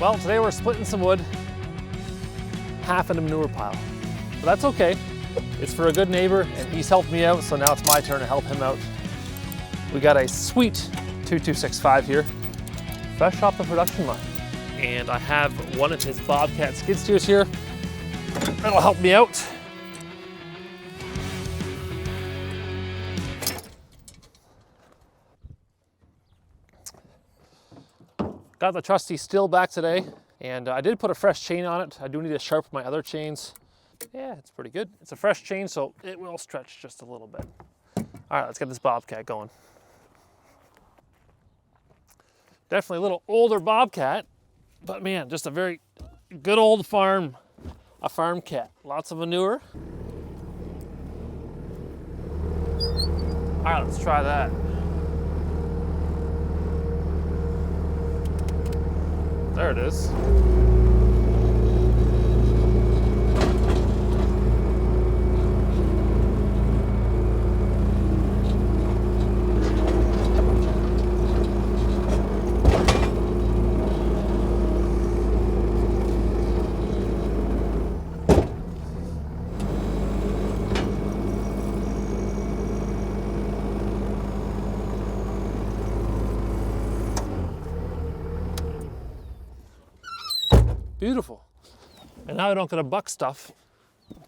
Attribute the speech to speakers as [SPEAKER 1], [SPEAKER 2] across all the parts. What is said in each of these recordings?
[SPEAKER 1] Well, today we're splitting some wood, half in a manure pile. But that's okay. It's for a good neighbor, and he's helped me out, so now it's my turn to help him out. We got a sweet 2265 here, fresh off the production line. And I have one of his Bobcat skid steers here. That'll help me out. Got the trusty still back today, and I did put a fresh chain on it. I do need to sharpen my other chains. Yeah, it's pretty good. It's a fresh chain, so it will stretch just a little bit. All right, let's get this Bobcat going. Definitely a little older Bobcat, but man, just a very good old farm cat. Lots of manure. All right, let's try that. There it is. Beautiful. And now I don't get a buck stuff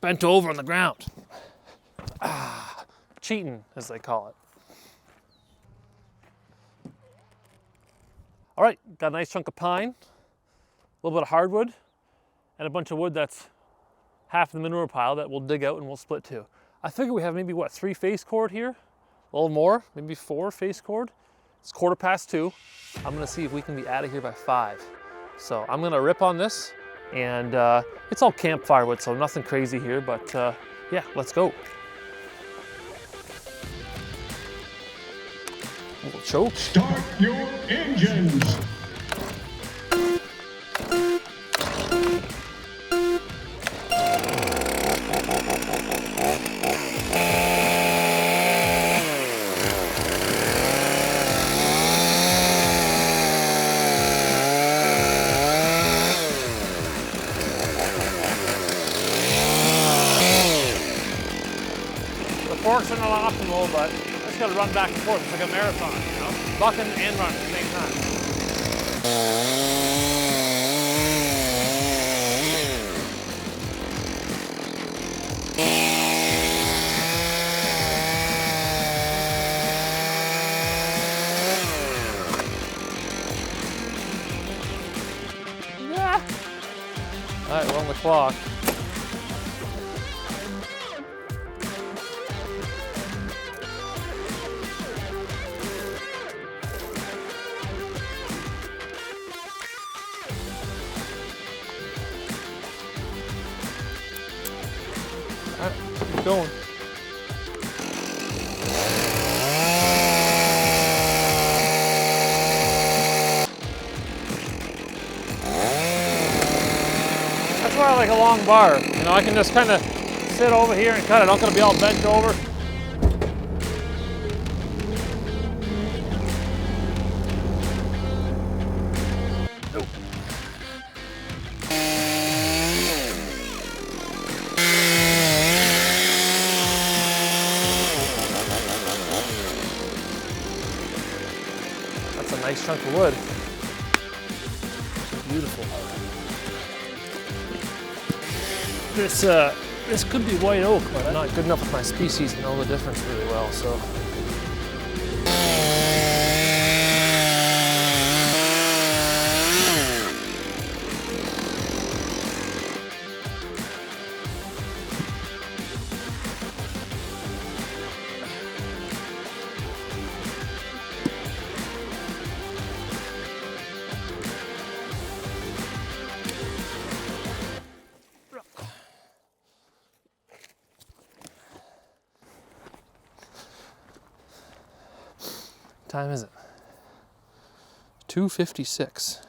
[SPEAKER 1] bent over on the ground. Cheating, as they call it. All right, got a nice chunk of pine, a little bit of hardwood, and a bunch of wood that's half the manure pile that we'll dig out and we'll split too. I figure we have maybe, what, 3 face cord here? A little more, maybe 4 face cord. It's 2:15. I'm gonna see if we can be out of here by 5. So I'm gonna rip on this, and it's all camp firewood, so nothing crazy here, but yeah, let's go. A little choke.
[SPEAKER 2] Start your engines.
[SPEAKER 1] Forks are not optimal, but I just gotta run back and forth. It's like a marathon, you know? Bucking and run at the same time. Yeah. All right, we're on the clock. All right, keep going. That's why I like a long bar. You know, I can just kind of sit over here and cut it. I'm not gonna be all bent over. That's a nice chunk of wood. Beautiful. This could be white oak, but I'm not good enough with my species to know the difference really well, so. Time is it? 2:56.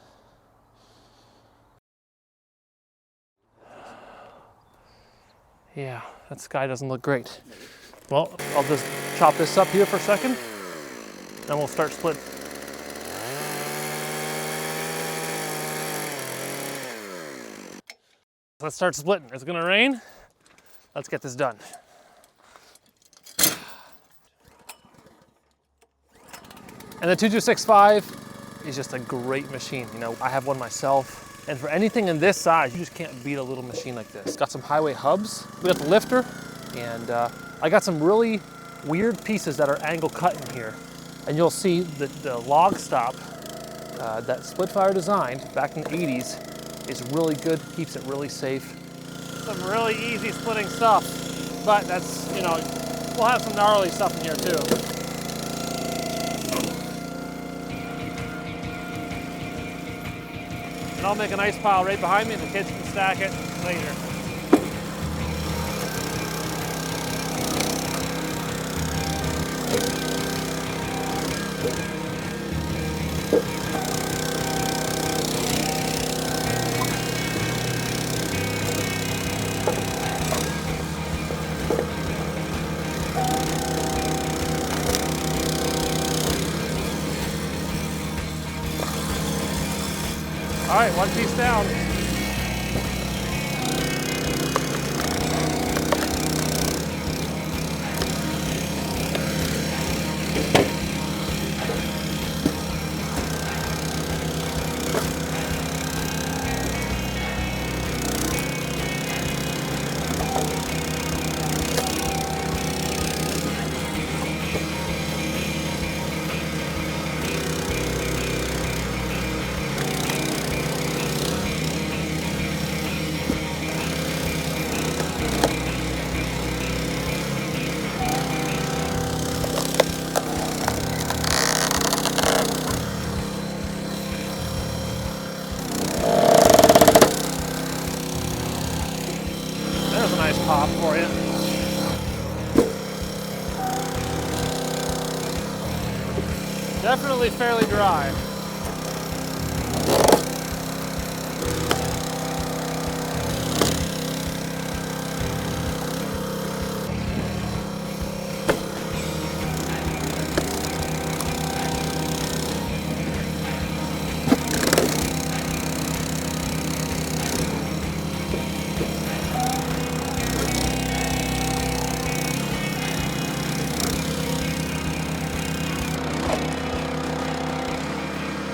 [SPEAKER 1] Yeah, that sky doesn't look great. Well, I'll just chop this up here for a second, then we'll start splitting. Let's start splitting. It's gonna rain. Let's get this done. And the 2265 is just a great machine. You know, I have one myself. And for anything in this size, you just can't beat a little machine like this. It's got some highway hubs. We got the lifter, and I got some really weird pieces that are angle cut in here. And you'll see that the log stop that Splitfire designed back in the 80s is really good, keeps it really safe. Some really easy splitting stuff, but that's, you know, we'll have some gnarly stuff in here too. And I'll make a nice pile right behind me and the kids can stack it later. All right, one piece down. There's a nice pop for you. Definitely fairly dry.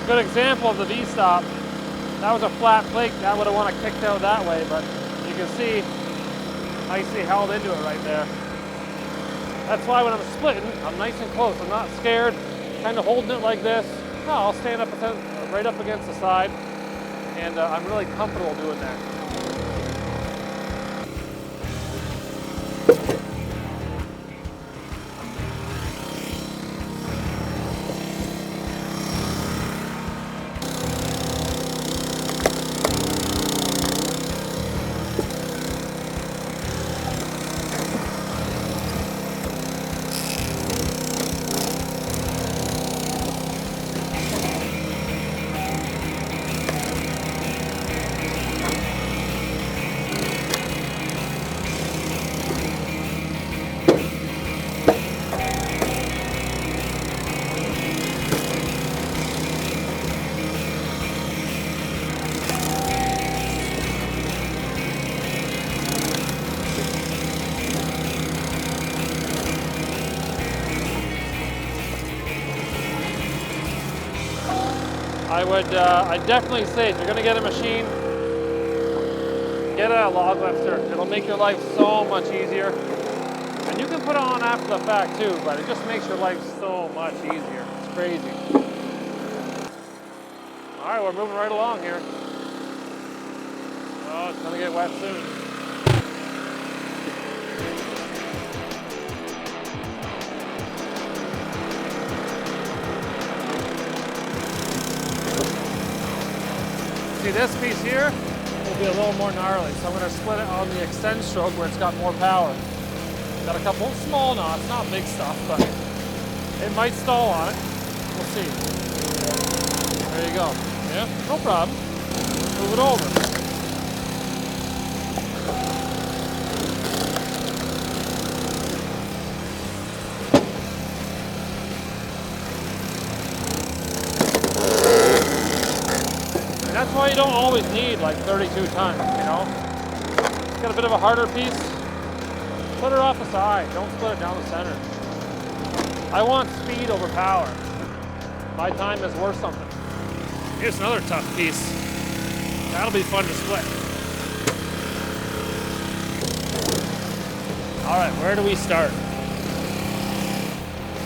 [SPEAKER 1] Good example of the V-stop. That was a flat plate, that would have want to kicked out that way, but you can see nicely held into it right there. That's why when I'm splitting, I'm nice and close. I'm not scared, kind of holding it like this. No, I'll stand up right up against the side, and I'm really comfortable doing that. I'd definitely say if you're gonna get a machine, get a log lifter. It'll make your life so much easier. And you can put it on after the fact too, but it just makes your life so much easier. It's crazy. All right, we're moving right along here. Oh, it's gonna get wet soon. See, this piece here will be a little more gnarly, so I'm going to split it on the extend stroke where it's got more power. Got a couple small knots, not big stuff, but it might stall on it. We'll see. There you go. Yeah, no problem. Move it over. That's why you don't always need like 32 tons, you know? got a bit of a harder piece. Split her off the side, don't split it down the center. I want speed over power. My time is worth something. Here's another tough piece. That'll be fun to split. All right, where do we start?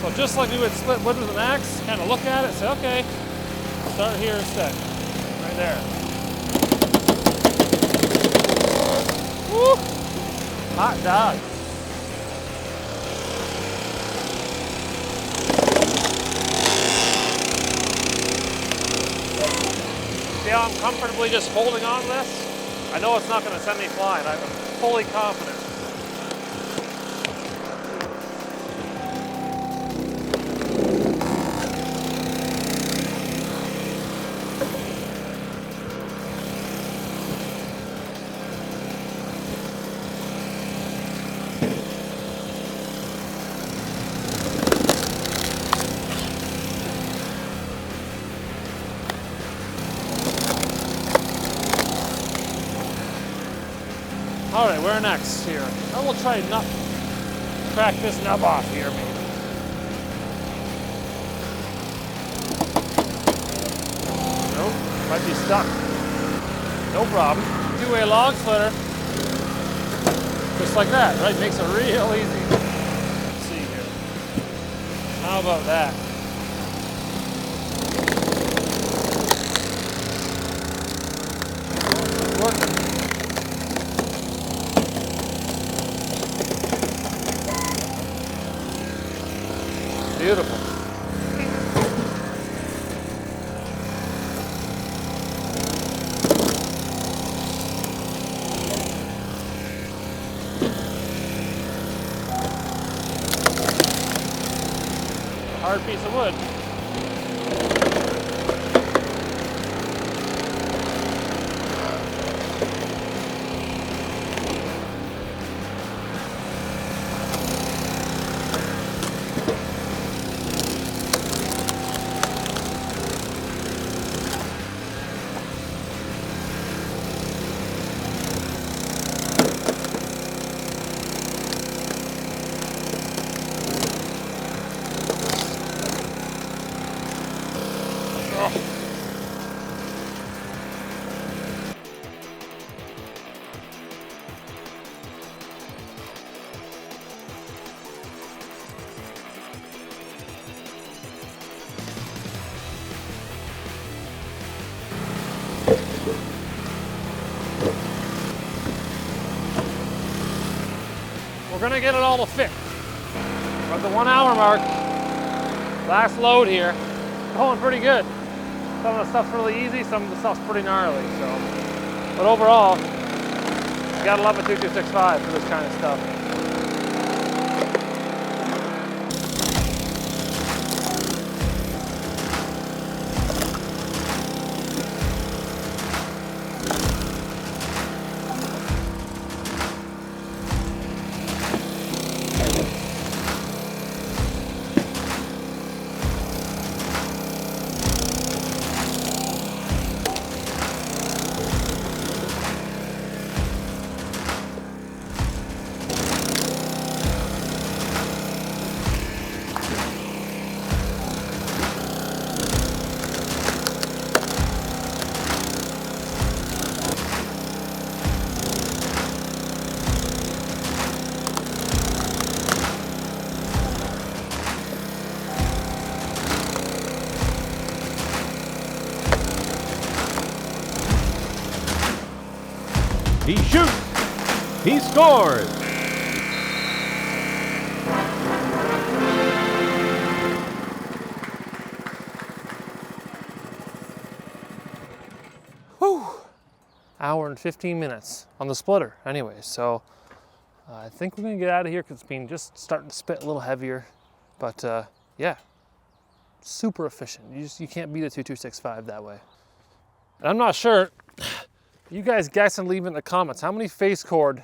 [SPEAKER 1] So just like we would split wood with an axe, kind of look at it, say, okay, start here instead. Right there. Woo! Hot dog. See how I'm comfortably just holding on to this? I know it's not going to send me flying. I'm fully confident. All right, where next here? I will try not crack this nub off here, maybe. Nope, might be stuck. No problem. Two-way log splitter. Just like that, right? Makes it real easy. Let's see here. How about that? It's working. Beautiful. Hard piece of wood. We're gonna get it all to fit. We're at the 1 hour mark. Last load here. Going pretty good. Some of the stuff's really easy, some of the stuff's pretty gnarly, so. But overall, you gotta love a 2265 for this kind of stuff.
[SPEAKER 3] He shoots. He scores.
[SPEAKER 1] Whew. Hour and 15 minutes on the splitter anyway, so I think we're gonna get out of here because it's been just starting to spit a little heavier, but yeah, super efficient. You can't beat a 2265 that way. And I'm not sure, you guys guess and leave in the comments, how many face cord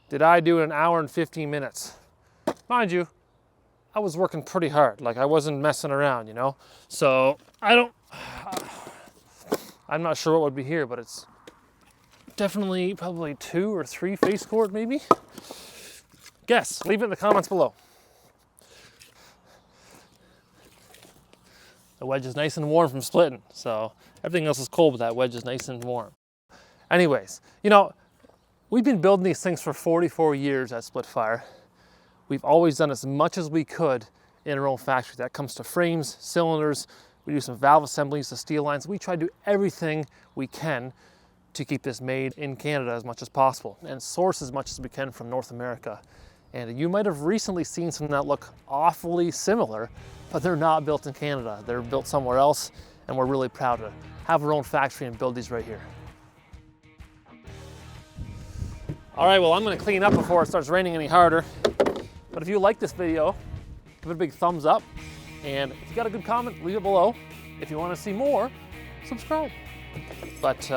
[SPEAKER 1] did I do in an hour and 15 minutes? Mind you, I was working pretty hard, like I wasn't messing around, you know? So I'm not sure what would be here, but it's definitely probably 2 or 3 face cord maybe. Guess, leave it in the comments below. The wedge is nice and warm from splitting, so everything else is cold, but that wedge is nice and warm. Anyways, you know, we've been building these things for 44 years at Splitfire. We've always done as much as we could in our own factory. That comes to frames, cylinders, we do some valve assemblies, the steel lines. We try to do everything we can to keep this made in Canada as much as possible and source as much as we can from North America. And you might have recently seen some that look awfully similar, but they're not built in Canada. They're built somewhere else, and we're really proud to have our own factory and build these right here. All right, well, I'm gonna clean up before it starts raining any harder. But if you like this video, give it a big thumbs up. And if you got a good comment, leave it below. If you wanna see more, subscribe. But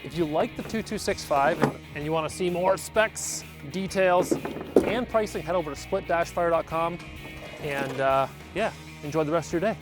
[SPEAKER 1] if you like the 2265 and you wanna see more specs, details, and pricing, head over to split-fire.com and yeah, enjoy the rest of your day.